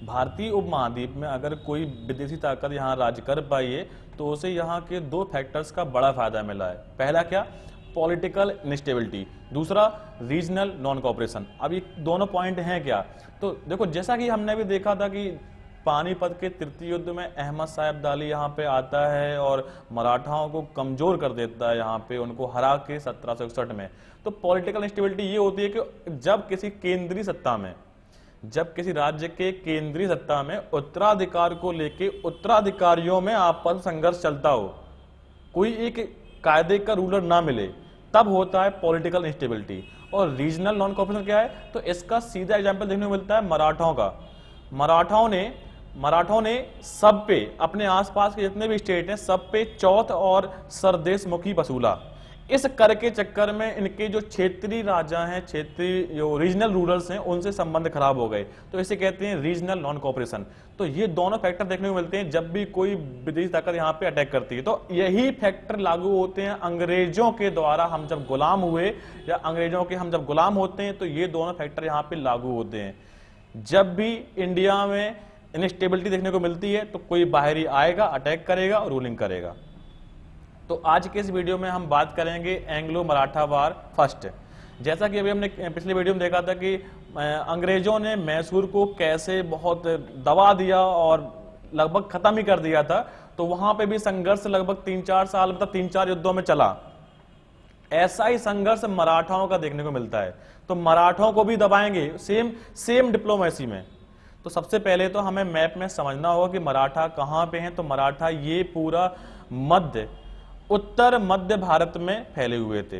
भारतीय उपमहाद्वीप में अगर कोई विदेशी ताकत यहाँ राज्य कर पाई है तो उसे यहाँ के दो फैक्टर्स का बड़ा फायदा मिला है। पहला क्या? पॉलिटिकल इंस्टेबिलिटी, दूसरा रीजनल नॉन कोऑपरेशन। अब ये दोनों पॉइंट हैं क्या? तो देखो, जैसा कि हमने भी देखा था कि पानीपत के तृतीय युद्ध में अहमद शाह अब्दाली यहाँ पे आता है और मराठाओं को कमजोर कर देता है, यहाँ पे उनको हरा के 1761 में। तो पॉलिटिकल इंस्टेबिलिटी ये होती है कि जब किसी केंद्रीय सत्ता में, जब किसी राज्य के केंद्रीय सत्ता में उत्तराधिकार को लेके उत्तराधिकारियों में आपस संघर्ष चलता हो, कोई एक कायदे का रूलर ना मिले, तब होता है पॉलिटिकल इंस्टेबिलिटी। और रीजनल नॉन कोऑपरेशन क्या है? तो इसका सीधा एग्जांपल देखने को मिलता है मराठाओं का। मराठों ने सब पे, अपने आसपास के जितने भी स्टेट हैं सब पे चौथ और सरदेश मुखी वसूला। इस कर के चक्कर में इनके जो क्षेत्रीय राजा हैं, क्षेत्रीय जो रीजनल रूलर्स हैं, उनसे संबंध खराब हो गए। तो इसे कहते हैं रीजनल नॉन कोऑपरेशन। तो ये दोनों फैक्टर देखने को मिलते हैं जब भी कोई विदेशी ताकत यहाँ पे अटैक करती है। तो यही फैक्टर लागू होते हैं अंग्रेजों के द्वारा हम जब गुलाम हुए, या अंग्रेजों के हम जब गुलाम होते हैं, तो ये दोनों फैक्टर यहाँ पे लागू होते हैं। जब भी इंडिया में इनस्टेबिलिटी देखने को मिलती है तो कोई बाहरी आएगा, अटैक करेगा और रूलिंग करेगा। तो आज के इस वीडियो में हम बात करेंगे एंग्लो मराठा वार फर्स्ट। जैसा कि अभी हमने पिछले वीडियो में देखा था कि अंग्रेजों ने मैसूर को कैसे बहुत दबा दिया और लगभग खत्म ही कर दिया था। तो वहां पे भी संघर्ष लगभग 3-4 साल, मतलब 3-4 युद्धों में चला। ऐसा ही संघर्ष मराठाओं का देखने को मिलता है। तो मराठों को भी दबाएंगे सेम डिप्लोमेसी में। तो सबसे पहले तो हमें मैप में समझना होगा कि मराठा कहां पे हैं। तो मराठा ये पूरा उत्तर मध्य भारत में फैले हुए थे।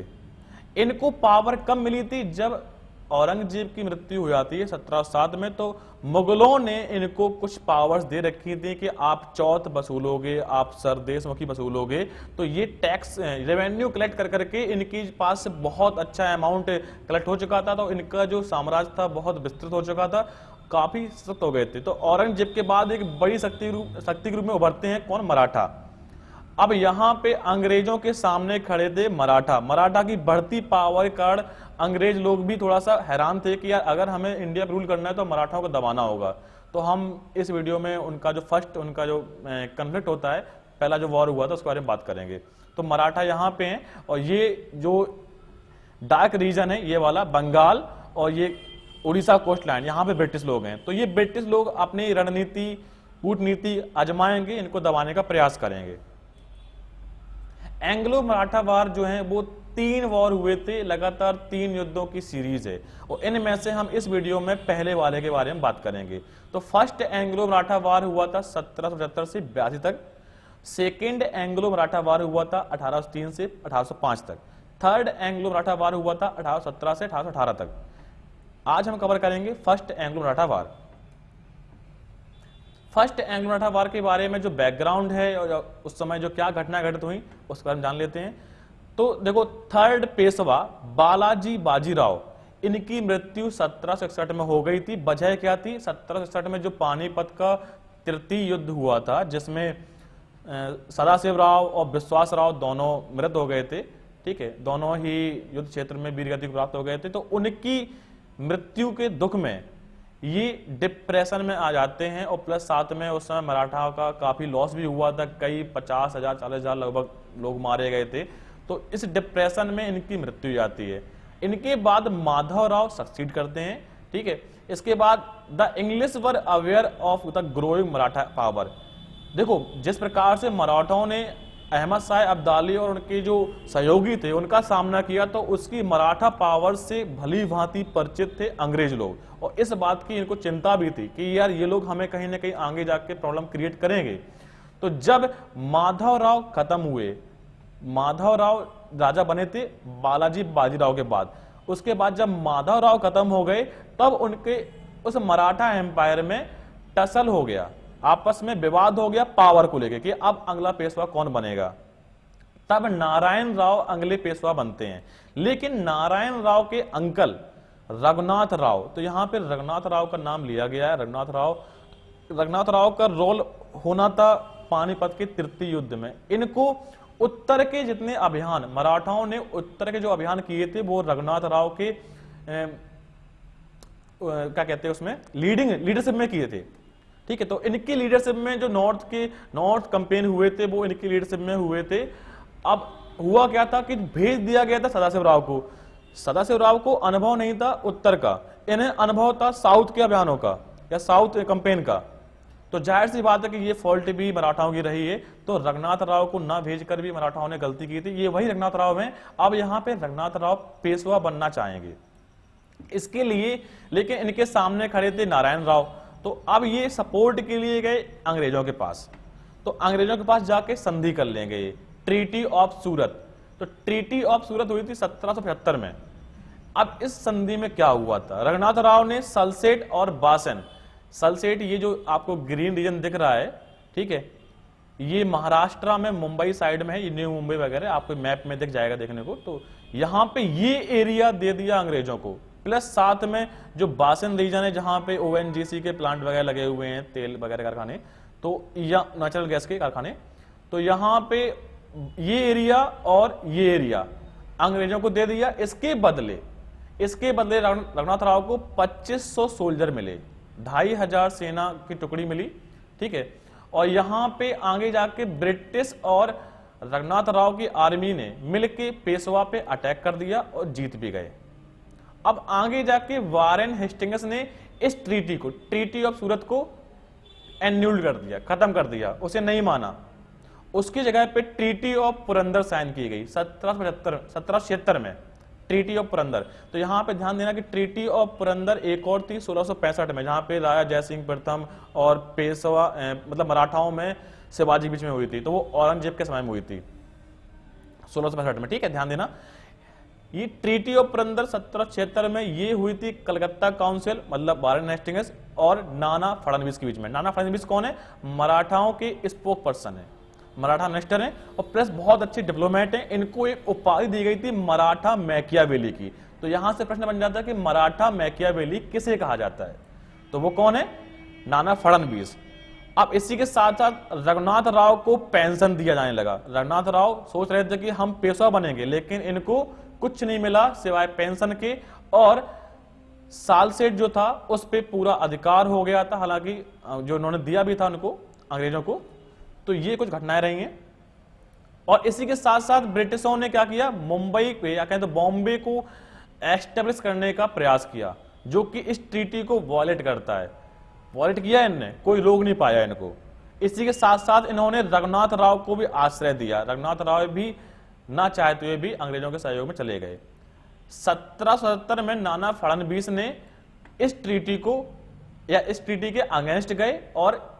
इनको पावर कब मिली थी? जब औरंगजेब की मृत्यु हो जाती है 1707 में, तो मुगलों ने इनको कुछ पावर्स दे रखी थी कि आप चौथ वसूलोगे, आप सरदेश मुखी वसूलोगे। तो ये टैक्स रेवेन्यू कलेक्ट कर करके इनके पास से बहुत अच्छा अमाउंट कलेक्ट हो चुका था। तो इनका जो साम्राज्य था बहुत विस्तृत हो चुका था, काफी सख्त हो गए थे। तो औरंगजेब के बाद एक बड़ी शक्ति के रूप में उभरते हैं कौन? मराठा। अब यहां पे अंग्रेजों के सामने खड़े थे मराठा की बढ़ती पावर कारण अंग्रेज लोग भी थोड़ा सा हैरान थे कि यार अगर हमें इंडिया पे रूल करना है तो मराठाओं को दबाना होगा। तो हम इस वीडियो में उनका जो कन्फ्लिक्ट होता है, पहला जो वॉर हुआ था, उसके बारे में बात करेंगे। तो मराठा यहाँ पे हैं और ये जो डार्क रीजन है ये वाला बंगाल और ये उड़ीसा कोस्ट लाइन, यहाँ पे ब्रिटिश लोग हैं। तो ये ब्रिटिश लोग अपनी रणनीति, कूटनीति आजमाएंगे, इनको दबाने का प्रयास करेंगे। एंग्लो मराठा वार जो है वो 3 वॉर हुए थे, लगातार 3 युद्धों की सीरीज है। और इनमें से हम इस वीडियो में पहले वाले के बारे में बात करेंगे। तो फर्स्ट एंग्लो मराठा वार हुआ था 1775 से 82 तक। सेकेंड एंग्लो मराठा वार हुआ था 1803 से 1805 तक। थर्ड एंग्लो मराठा वार हुआ था 1817 से 1818 तक। आज हम कवर करेंगे फर्स्ट एंग्लो मराठा वार। फर्स्ट एंग्लो मराठा वार के बारे में जो बैकग्राउंड है और उस समय जो क्या घटना घटित हुई उसके बारे में जान लेते हैं। तो देखो, थर्ड पेशवा बालाजी बाजीराव, इनकी मृत्यु 1761 में हो गई थी। वजह क्या थी? 1761 में जो पानीपत का तृतीय युद्ध हुआ था, जिसमें सदाशिव राव और विश्वास राव दोनों मृत हो गए थे। ठीक है, दोनों ही युद्ध क्षेत्र में वीरगति प्राप्त हो गए थे। तो उनकी मृत्यु के दुख में ये डिप्रेशन में आ जाते हैं। और प्लस साथ में उस समय मराठाओं का काफी लॉस भी हुआ था, कई 50,000 40,000 लगभग लोग मारे गए थे। तो इस डिप्रेशन में इनकी मृत्यु जाती है। इनके बाद माधवराव सक्सीड करते हैं। ठीक है, इसके बाद the English were aware of the growing Maratha power. देखो, जिस प्रकार से मराठाओं ने अहमद शाह अब्दाली और उनके जो सहयोगी थे उनका सामना किया, तो उसकी मराठा पावर से भली भांति परिचित थे अंग्रेज लोग। और इस बात की इनको चिंता भी थी कि यार ये लोग हमें कहीं ना कहीं आगे जाके प्रॉब्लम क्रिएट करेंगे। तो जब माधवराव खत्म हुए, माधवराव राजा बने थे बालाजी बाजीराव के बाद, उसके बाद जब माधवराव खत्म हो गए तब उनके उस मराठा एम्पायर में टसल हो गया, आपस में विवाद हो गया पावर को लेकर कि अब अगला पेशवा कौन बनेगा। तब नारायण राव अगले पेशवा बनते हैं। लेकिन नारायण राव के अंकल रघुनाथ राव, तो यहां पे रघुनाथ राव का नाम लिया गया है। रघुनाथ राव का रोल होना था पानीपत के तृतीय युद्ध में। इनको उत्तर के जितने अभियान, मराठाओं ने उत्तर के जो अभियान किए थे वो रघुनाथ राव के क्या कहते हैं उसमें लीडरशिप में किए थे। ठीक है। तो इनकी लीडरशिप में जो नॉर्थ कैंपेन हुए थे वो इनकी लीडरशिप में हुए थे। अब हुआ क्या था कि भेज दिया गया था सदाशिवराव को। सदाशिवराव को अनुभव नहीं था उत्तर का, इन्हें अनुभव था साउथ के अभियानों का या साउथ कैंपेन का। तो जाहिर सी बात है कि ये फॉल्ट भी मराठाओं की रही है। तो रघुनाथ राव को ना भेजकर भी मराठाओं ने गलती की थी। ये वही रघुनाथ राव हैं। अब यहाँ पे रघुनाथ राव पेशवा बनना चाहेंगे इसके लिए, लेकिन इनके सामने खड़े थे नारायण राव। तो अब ये सपोर्ट के लिए गए अंग्रेजों के पास। तो अंग्रेजों के पास जाके संधि कर लेंगे, ट्रीटी ऑफ सूरत। तो ट्रीटी ऑफ सूरत हुई थी 1775 में। अब इस संधि में क्या हुआ था, रघुनाथ राव ने सलसेट और बासन, सलसेट ये जो आपको ग्रीन रीजन दिख रहा है, ठीक है, ये महाराष्ट्र में मुंबई साइड में है, ये न्यू मुंबई वगैरह आपको मैप में दिख जाएगा देखने को। तो यहां पे ये एरिया दे दिया अंग्रेजों को, प्लस साथ में जो बासन रीजन है जहां पे ओएनजीसी के प्लांट वगैरह लगे हुए हैं, तेल वगैरह कारखाने, तो या नेचुरल गैस के कारखाने, तो यहां पे ये एरिया और ये एरिया अंग्रेजों को दे दिया। इसके बदले रघुनाथ राव को 2500 सोल्जर मिले, 2500 सेना की टुकड़ी मिली, ठीक है। और यहां पे आगे जाके ब्रिटिश और रघुनाथ राव की आर्मी ने मिलके पेशवा पे अटैक कर दिया और जीत भी गए। अब आगे जाके वारेन हेस्टिंग्स ने इस ट्रीटी को, ट्रीटी ऑफ सूरत को एन्यूल कर दिया, खत्म कर दिया, उसे नहीं माना। उसकी जगह पे ट्रीटी ऑफ पुरंदर साइन की गई 1776 में, ट्रीटी ऑफ पुरंदर। तो यहां पे ध्यान देना कि ट्रीटी ऑफ पुरंदर एक और थी 1665 में, जहां पे राजा जयसिंह प्रथम और पेशवा मतलब मराठाओं में शिवाजी बीच में हुई थी। तो वो औरंगजेब के समय में हुई थी 1665 में, ठीक है, ध्यान देना। ये ट्रीटी ऑफ पुरंदर 1776 में ये हुई थी कलकत्ता काउंसिल, मतलब वारेन हेस्टिंग्स और नाना फडणवीस के बीच में। नाना फडणवीस कौन है, मराठाओं के स्पोक पर्सन है, मराठा मिनिस्टर हैं और प्लस बहुत अच्छे डिप्लोमेट हैं। इनको एक उपाधि दी गई थी मराठा मैकियावेली की। तो यहां से प्रश्न बन जाता है कि मराठा मैकियावेली किसे कहा जाता है, तो वो कौन है, नाना फडणवीस। अब इसी के साथ साथ रघुनाथ राव को पेंशन दिया जाने लगा। रघुनाथ राव सोच रहे थे कि हम पेशवा बनेंगे, लेकिन इनको कुछ नहीं मिला सिवाय पेंशन के, और सालसेट जो था उस पर पूरा अधिकार हो गया था, हालांकि जो उन्होंने दिया भी था उनको, अंग्रेजों को। तो ये कुछ घटनाएं रही हैं। और इसी के साथ साथ ब्रिटिशों ने क्या किया, मुंबई को या कहें तो बॉम्बे को एस्टेब्लिश करने का प्रयास किया, जो कि इस ट्रीटी को वॉयलेट करता है। वॉयलेट किया इनने, कोई रोक नहीं पाया इनको। इसी के साथ साथ इन्होंने रघुनाथ राव को भी आश्रय दिया। रघुनाथ राव भी ना चाहते हुए भी अंग्रेजों के सहयोग में चले गए। 1777 में नाना फडणवीस ने इस ट्रीटी को या इस ट्रीटी के अगेंस्ट गए और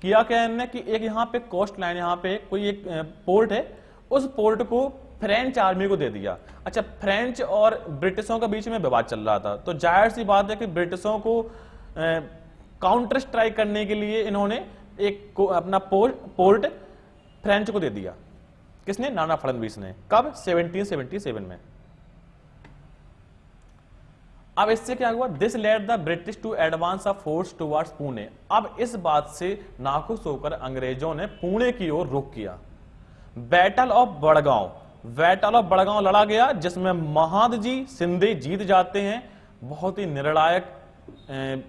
किया क्या इन्होंने कि एक यहाँ पे कोस्ट लाइन, यहाँ पे कोई एक पोर्ट है, उस पोर्ट को फ्रेंच आर्मी को दे दिया। अच्छा, फ्रेंच और ब्रिटिशों के बीच में विवाद चल रहा था, तो जाहिर सी बात है कि ब्रिटिशों को काउंटर स्ट्राइक करने के लिए इन्होंने एक अपना पोर्ट फ्रेंच को दे दिया। किसने, नाना फडणवीस ने। कब, 1777 में। अब इससे क्या हुआ, this led the British to advance a force towards Pune. अब इस बात से नाखुश होकर अंग्रेजों ने पुणे की ओर रुख किया। बैटल ऑफ बड़गांव लड़ा गया, जिसमें महादजी शिंदे जीत जाते हैं बहुत ही निर्णायक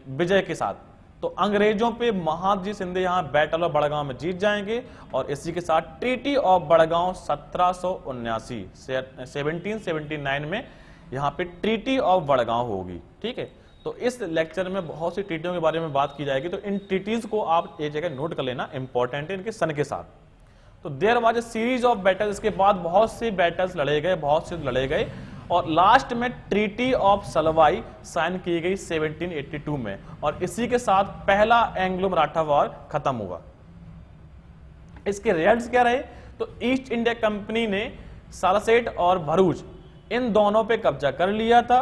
विजय के साथ। तो अंग्रेजों पे महादजी शिंदे यहां बैटल ऑफ बड़गांव में जीत जाएंगे, और इसी के साथ ट्रीटी ऑफ बड़गांव 1779 में यहां पे ट्रीटी ऑफ बड़गांव होगी, ठीक है। तो इस लेक्चर में बहुत सी ट्रीटियों के बारे में बात की जाएगी, तो इन ट्रीटीज को आप एक जगह नोट कर लेना, इंपॉर्टेंट है इनके सन के साथ। तो there was a series of battles, इसके बाद बहुत से बैटल्स लड़े गए, और लास्ट में ट्रीटी ऑफ सलवाई साइन की गई 1782 में, और इसी के साथ पहला एंग्लो मराठा वॉर खत्म हुआ। इसके रिजल्ट्स क्या रहे, तो ईस्ट इंडिया कंपनी ने सालसेट और भरूच इन दोनों पे कब्जा कर लिया था।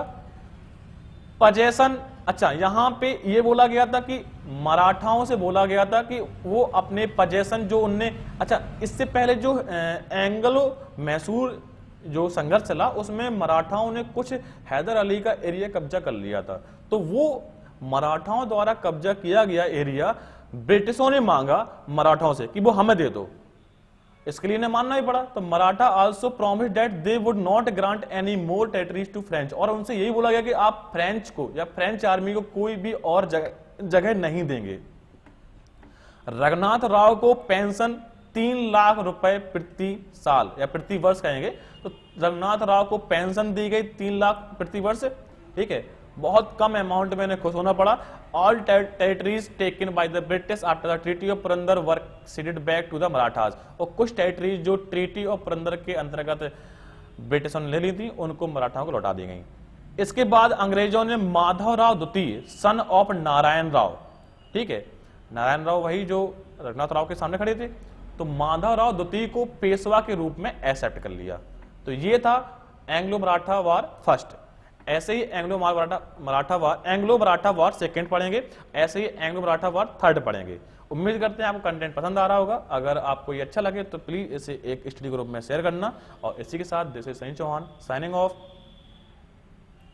पजेशन, अच्छा यहां पे ये बोला गया था कि मराठाओं से बोला गया था कि वो अपने पजेशन जो उनने, अच्छा इससे पहले जो एंग्लो मैसूर जो संघर्ष चला उसमें मराठाओं ने कुछ हैदर अली का एरिया कब्जा कर लिया था। तो वो मराठाओं द्वारा कब्जा किया गया एरिया ब्रिटिशों ने मांगा मराठाओं से कि वो हमें दे दो, इसके लिए इन्हें मानना ही पड़ा। तो Maratha also promise that they would not grant any more territories to French, और उनसे यही बोला गया कि आप फ्रेंच को या फ्रेंच आर्मी को कोई भी और जगह नहीं देंगे। रघुनाथ राव को पेंशन 3 लाख रुपए प्रति साल या प्रति वर्ष कहेंगे, तो रघुनाथ राव को पेंशन दी गई 3 लाख प्रति वर्ष। ठीक है, बहुत कम अमाउंट में खुश होना पड़ा। All territories taken by the British after the treaty of Purandar were ceded back to the Marathas. और कुछ टेरिटरीज जो ट्रीटी ऑफ पुरंदर के अंतर्गत ब्रिटिशों ने ले ली थी, उनको मराठाओं को लौटा दी गई। इसके बाद अंग्रेजों ने माधवराव द्वितीय सन ऑफ नारायण राव, ठीक है, नारायण राव वही जो रघुनाथ राव के सामने खड़े थे, तो माधवराव द्वितीय को पेशवा के रूप में एक्सेप्ट कर लिया। तो ये था एंग्लो मराठा वार फर्स्ट। ऐसे ही एंग्लो मराठा वार सेकंड पढ़ेंगे, ऐसे ही एंग्लो मराठा वार थर्ड पढ़ेंगे। उम्मीद करते हैं आपको कंटेंट पसंद आ रहा होगा। अगर आपको ये अच्छा लगे तो प्लीज इसे एक स्टडी ग्रुप में शेयर करना। और इसी के साथ this is Sunny Chauhan signing of.